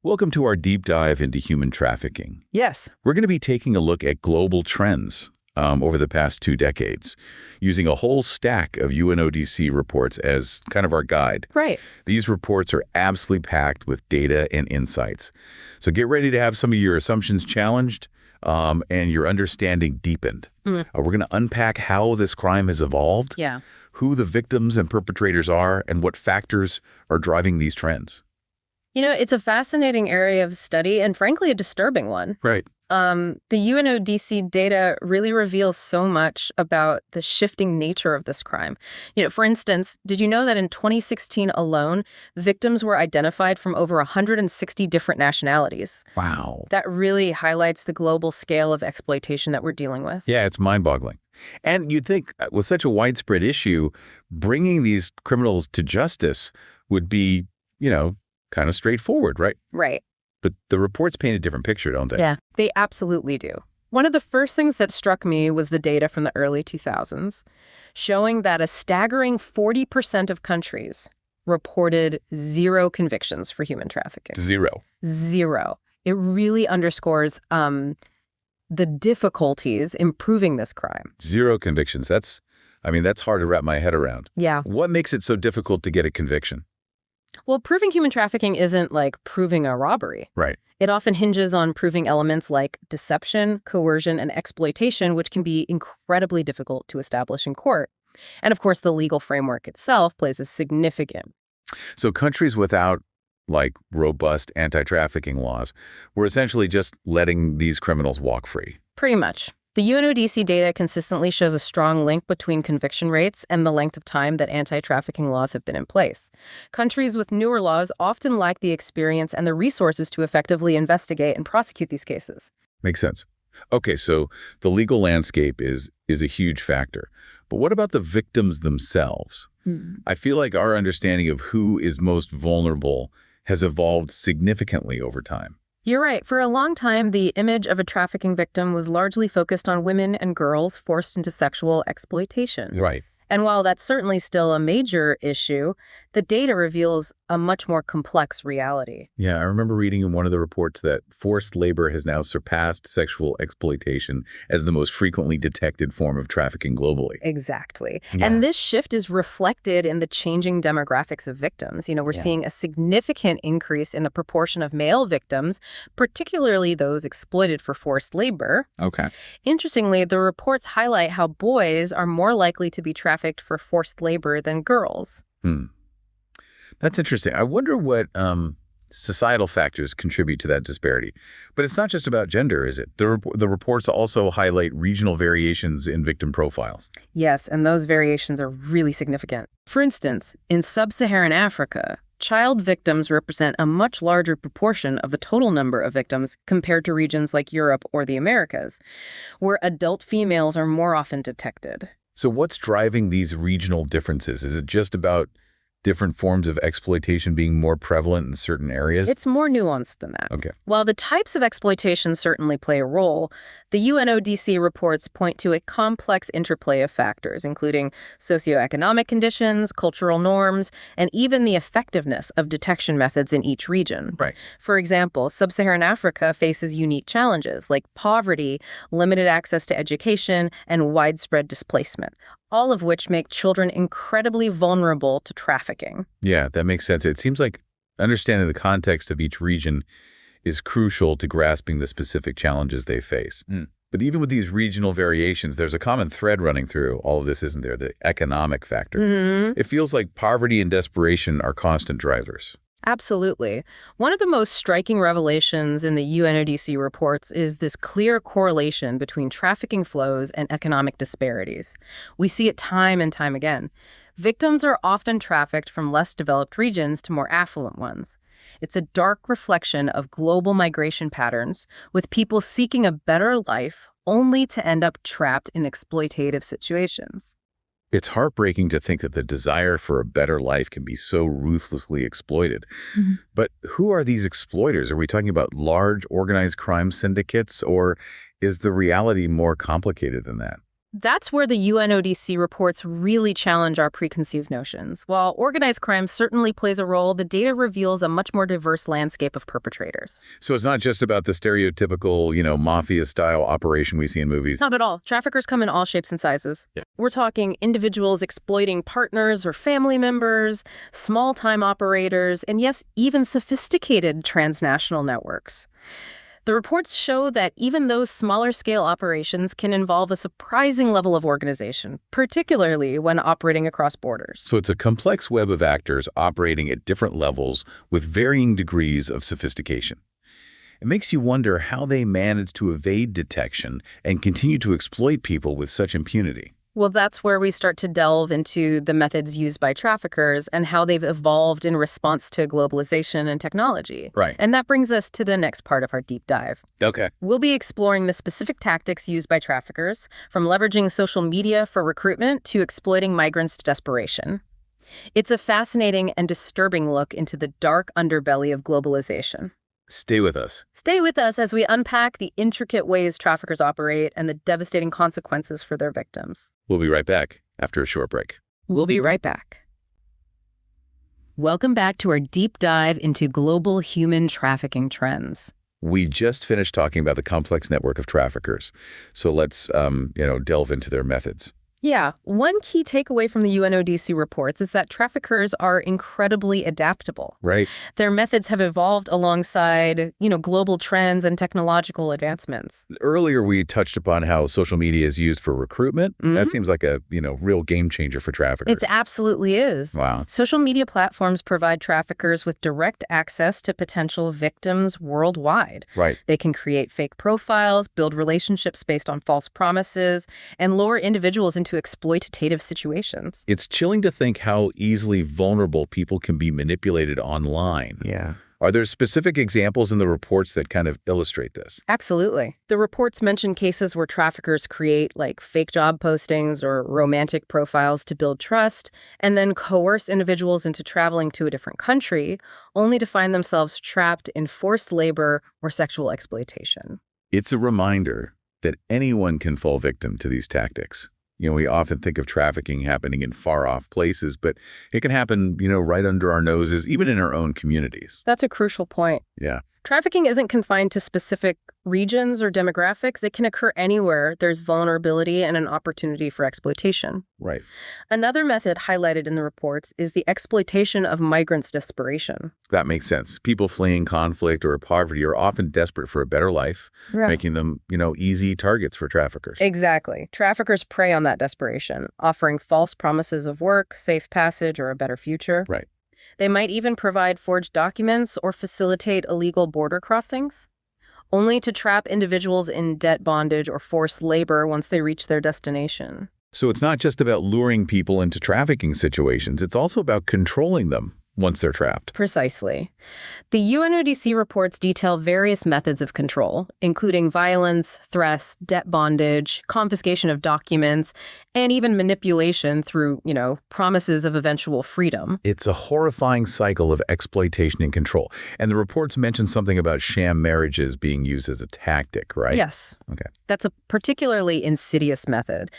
Welcome to our deep dive into human trafficking. Yes. We're going to be taking a look at global trends over the past 2 decades, using a whole stack of UNODC reports as kind of our guide. Right. These reports are absolutely packed with data and insights. So get ready to have some of your assumptions challenged and your understanding deepened. We're going to unpack how this crime has evolved, who the victims and perpetrators are, and what factors are driving these trends. You know, it's a fascinating area of study and frankly a disturbing one. Right. The UNODC data really reveals so much about the shifting nature of this crime. You know, for instance, did you know that in 2016 alone, victims were identified from over 160 different nationalities? Wow. That really highlights the global scale of exploitation that we're dealing with. Yeah, it's mind-boggling. And you'd think with such a widespread issue, bringing these criminals to justice would be, kind of straightforward, right? Right. But the reports paint a different picture, don't they? Yeah, they absolutely do. One of the first things that struck me was the data from the early 2000s, showing that a staggering 40% of countries reported 0 convictions for human trafficking. 0. 0. It really underscores the difficulties in proving this crime. 0 convictions. That's hard to wrap my head around. Yeah. What makes it so difficult to get a conviction? Well, proving human trafficking isn't like proving a robbery. Right. It often hinges on proving elements like deception, coercion, and exploitation, which can be incredibly difficult to establish in court. And of course, the legal framework itself plays a significant. So countries without, robust anti-trafficking laws were essentially just letting these criminals walk free. Pretty much. The UNODC data consistently shows a strong link between conviction rates and the length of time that anti-trafficking laws have been in place. Countries with newer laws often lack the experience and the resources to effectively investigate and prosecute these cases. Makes sense. Okay, so the legal landscape is a huge factor. But what about the victims themselves? I feel like our understanding of who is most vulnerable has evolved significantly over time. You're right. For a long time, the image of a trafficking victim was largely focused on women and girls forced into sexual exploitation. Right. And while that's certainly still a major issue, the data reveals a much more complex reality. Yeah, I remember reading in one of the reports that forced labor has now surpassed sexual exploitation as the most frequently detected form of trafficking globally. Exactly. Yeah. And this shift is reflected in the changing demographics of victims. You know, we're seeing a significant increase in the proportion of male victims, particularly those exploited for forced labor. Okay. Interestingly, the reports highlight how boys are more likely to be trafficked for forced labor than girls. That's interesting. I wonder what societal factors contribute to that disparity. But it's not just about gender, is it? The reports also highlight regional variations in victim profiles. Yes, and those variations are really significant. For instance, in sub-Saharan Africa, child victims represent a much larger proportion of the total number of victims compared to regions like Europe or the Americas, where adult females are more often detected. So what's driving these regional differences? Is it just about different forms of exploitation being more prevalent in certain areas? It's more nuanced than that. Okay. While the types of exploitation certainly play a role, the UNODC reports point to a complex interplay of factors, including socioeconomic conditions, cultural norms, and even the effectiveness of detection methods in each region. Right. For example, sub-Saharan Africa faces unique challenges like poverty, limited access to education, and widespread displacement, all of which make children incredibly vulnerable to trafficking. Yeah, that makes sense. It seems like understanding the context of each region is crucial to grasping the specific challenges they face. But even with these regional variations, there's a common thread running through all of this, isn't there? The economic factor. It feels like poverty and desperation are constant drivers. Absolutely. One of the most striking revelations in the UNODC reports is this clear correlation between trafficking flows and economic disparities. We see it time and time again. Victims are often trafficked from less developed regions to more affluent ones. It's a dark reflection of global migration patterns, with people seeking a better life only to end up trapped in exploitative situations. It's heartbreaking to think that the desire for a better life can be so ruthlessly exploited. But who are these exploiters? Are we talking about large organized crime syndicates, or is the reality more complicated than that? That's where the UNODC reports really challenge our preconceived notions. While organized crime certainly plays a role, the data reveals a much more diverse landscape of perpetrators. So it's not just about the stereotypical, mafia-style operation we see in movies. Not at all. Traffickers come in all shapes and sizes. Yeah. We're talking individuals exploiting partners or family members, small-time operators, and yes, even sophisticated transnational networks. The reports show that even those smaller-scale operations can involve a surprising level of organization, particularly when operating across borders. So it's a complex web of actors operating at different levels with varying degrees of sophistication. It makes you wonder how they manage to evade detection and continue to exploit people with such impunity. Well, that's where we start to delve into the methods used by traffickers and how they've evolved in response to globalization and technology. Right. And that brings us to the next part of our deep dive. Okay. We'll be exploring the specific tactics used by traffickers, from leveraging social media for recruitment to exploiting migrants to desperation. It's a fascinating and disturbing look into the dark underbelly of globalization. Stay with us. Stay with us as we unpack the intricate ways traffickers operate and the devastating consequences for their victims. We'll be right back after a short break. We'll be right back. Welcome back to our deep dive into global human trafficking trends. We just finished talking about the complex network of traffickers. So let's, delve into their methods. Yeah, one key takeaway from the UNODC reports is that traffickers are incredibly adaptable. Right. Their methods have evolved alongside, global trends and technological advancements. Earlier, we touched upon how social media is used for recruitment. That seems like a, real game changer for traffickers. It absolutely is. Wow. Social media platforms provide traffickers with direct access to potential victims worldwide. Right. They can create fake profiles, build relationships based on false promises, and lure individuals into exploitative situations. It's chilling to think how easily vulnerable people can be manipulated online. Yeah. Are there specific examples in the reports that kind of illustrate this? Absolutely. The reports mention cases where traffickers create fake job postings or romantic profiles to build trust, and then coerce individuals into traveling to a different country, only to find themselves trapped in forced labor or sexual exploitation. It's a reminder that anyone can fall victim to these tactics. We often think of trafficking happening in far-off places, but it can happen, right under our noses, even in our own communities. That's a crucial point. Yeah. Trafficking isn't confined to specific regions or demographics. It can occur anywhere there's vulnerability and an opportunity for exploitation. Right. Another method highlighted in the reports is the exploitation of migrants' desperation. That makes sense. People fleeing conflict or poverty are often desperate for a better life, making them, easy targets for traffickers. Exactly. Traffickers prey on that desperation, offering false promises of work, safe passage, or a better future. Right. They might even provide forged documents or facilitate illegal border crossings, only to trap individuals in debt bondage or forced labor once they reach their destination. So it's not just about luring people into trafficking situations. It's also about controlling them once they're trapped. Precisely. The UNODC reports detail various methods of control, including violence, threats, debt bondage, confiscation of documents, and even manipulation through, promises of eventual freedom. It's a horrifying cycle of exploitation and control. And the reports mention something about sham marriages being used as a tactic, right? Yes. Okay. That's a particularly insidious method.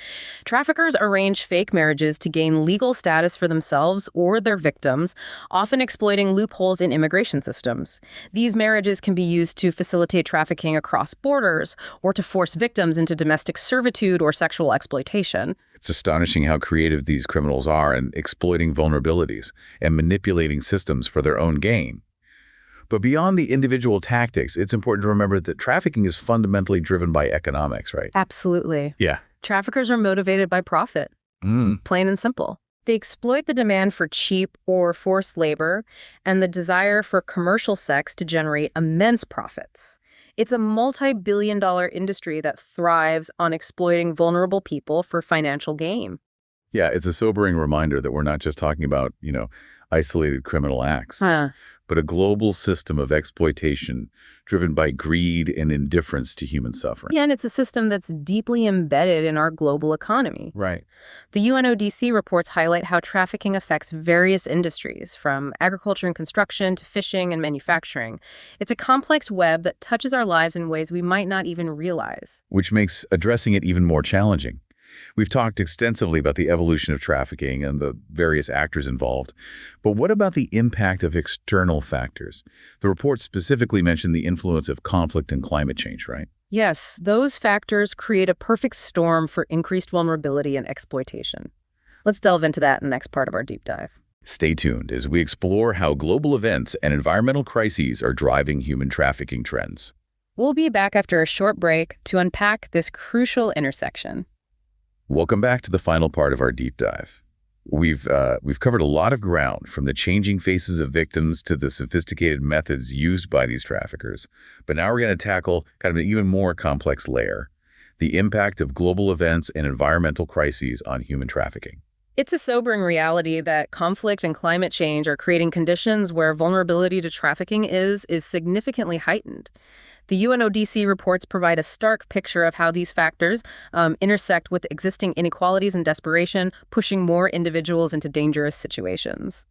Traffickers arrange fake marriages to gain legal status for themselves or their victims, often exploiting loopholes in immigration systems. These marriages can be used to facilitate trafficking across borders or to force victims into domestic servitude or sexual exploitation. It's astonishing how creative these criminals are in exploiting vulnerabilities and manipulating systems for their own gain. But beyond the individual tactics, it's important to remember that trafficking is fundamentally driven by economics, right? Absolutely. Yeah. Traffickers are motivated by profit, plain and simple. They exploit the demand for cheap or forced labor and the desire for commercial sex to generate immense profits. It's a multi-billion-dollar industry that thrives on exploiting vulnerable people for financial gain. Yeah, it's a sobering reminder that we're not just talking about, isolated criminal acts, but a global system of exploitation driven by greed and indifference to human suffering. Yeah, and it's a system that's deeply embedded in our global economy. Right. The UNODC reports highlight how trafficking affects various industries, from agriculture and construction to fishing and manufacturing. It's a complex web that touches our lives in ways we might not even realize. Which makes addressing it even more challenging. We've talked extensively about the evolution of trafficking and the various actors involved. But what about the impact of external factors? The report specifically mentioned the influence of conflict and climate change, right? Yes, those factors create a perfect storm for increased vulnerability and exploitation. Let's delve into that in the next part of our deep dive. Stay tuned as we explore how global events and environmental crises are driving human trafficking trends. We'll be back after a short break to unpack this crucial intersection. Welcome back to the final part of our deep dive. We've covered a lot of ground, from the changing faces of victims to the sophisticated methods used by these traffickers. But now we're going to tackle kind of an even more complex layer: the impact of global events and environmental crises on human trafficking. It's a sobering reality that conflict and climate change are creating conditions where vulnerability to trafficking is significantly heightened. The UNODC reports provide a stark picture of how these factors intersect with existing inequalities and desperation, pushing more individuals into dangerous situations.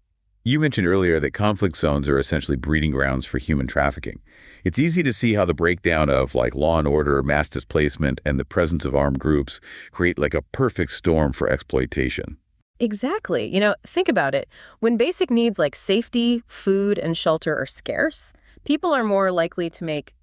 You mentioned earlier that conflict zones are essentially breeding grounds for human trafficking. It's easy to see how the breakdown of law and order, mass displacement, and the presence of armed groups create a perfect storm for exploitation. Exactly. Think about it. When basic needs like safety, food, and shelter are scarce, people are more likely to make,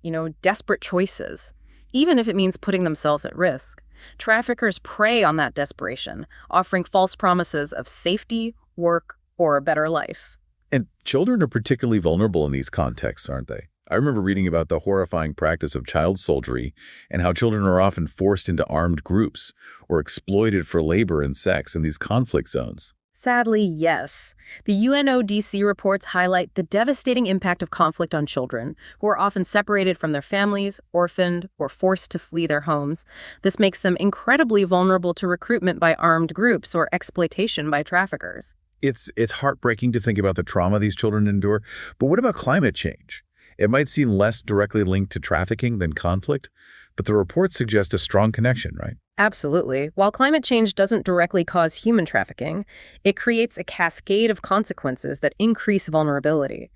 desperate choices, even if it means putting themselves at risk. Traffickers prey on that desperation, offering false promises of safety, work, or a better life. And children are particularly vulnerable in these contexts, aren't they? I remember reading about the horrifying practice of child soldiery and how children are often forced into armed groups or exploited for labor and sex in these conflict zones. Sadly, yes. The UNODC reports highlight the devastating impact of conflict on children, who are often separated from their families, orphaned, or forced to flee their homes. This makes them incredibly vulnerable to recruitment by armed groups or exploitation by traffickers. It's heartbreaking to think about the trauma these children endure, but what about climate change? It might seem less directly linked to trafficking than conflict, but the reports suggest a strong connection, right? Absolutely. While climate change doesn't directly cause human trafficking, it creates a cascade of consequences that increase vulnerability.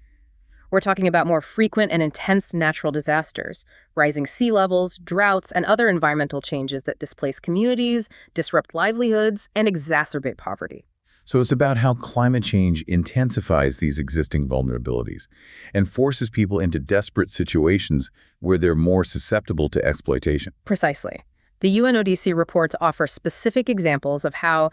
We're talking about more frequent and intense natural disasters, rising sea levels, droughts, and other environmental changes that displace communities, disrupt livelihoods, and exacerbate poverty. So it's about how climate change intensifies these existing vulnerabilities and forces people into desperate situations where they're more susceptible to exploitation. Precisely. The UNODC reports offer specific examples of how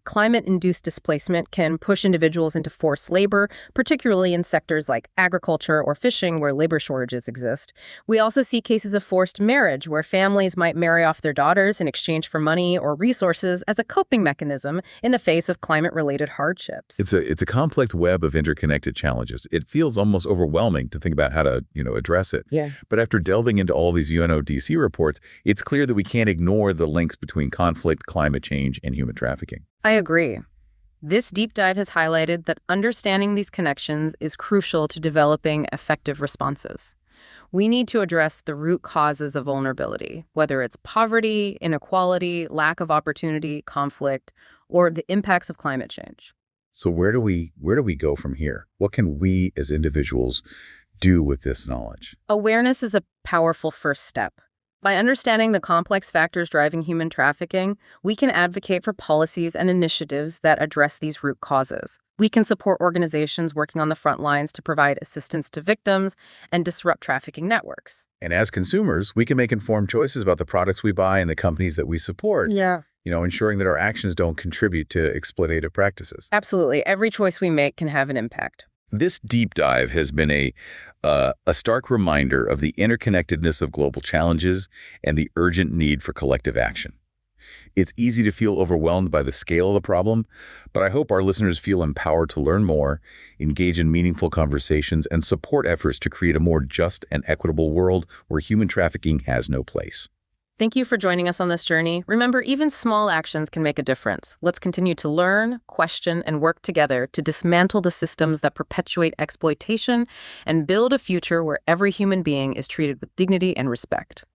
climate-induced displacement can push individuals into forced labor, particularly in sectors like agriculture or fishing where labor shortages exist. We also see cases of forced marriage where families might marry off their daughters in exchange for money or resources as a coping mechanism in the face of climate-related hardships. It's a complex web of interconnected challenges. It feels almost overwhelming to think about how to, address it. Yeah. But after delving into all these UNODC reports, it's clear that we can't ignore the links between conflict, climate change, and human trafficking. I agree. This deep dive has highlighted that understanding these connections is crucial to developing effective responses. We need to address the root causes of vulnerability, whether it's poverty, inequality, lack of opportunity, conflict, or the impacts of climate change. So where do we go from here? What can we as individuals do with this knowledge? Awareness is a powerful first step. By understanding the complex factors driving human trafficking, we can advocate for policies and initiatives that address these root causes. We can support organizations working on the front lines to provide assistance to victims and disrupt trafficking networks. And as consumers, we can make informed choices about the products we buy and the companies that we support. Yeah. Ensuring that our actions don't contribute to exploitative practices. Absolutely. Every choice we make can have an impact. This deep dive has been a stark reminder of the interconnectedness of global challenges and the urgent need for collective action. It's easy to feel overwhelmed by the scale of the problem, but I hope our listeners feel empowered to learn more, engage in meaningful conversations, and support efforts to create a more just and equitable world where human trafficking has no place. Thank you for joining us on this journey. Remember, even small actions can make a difference. Let's continue to learn, question, and work together to dismantle the systems that perpetuate exploitation and build a future where every human being is treated with dignity and respect.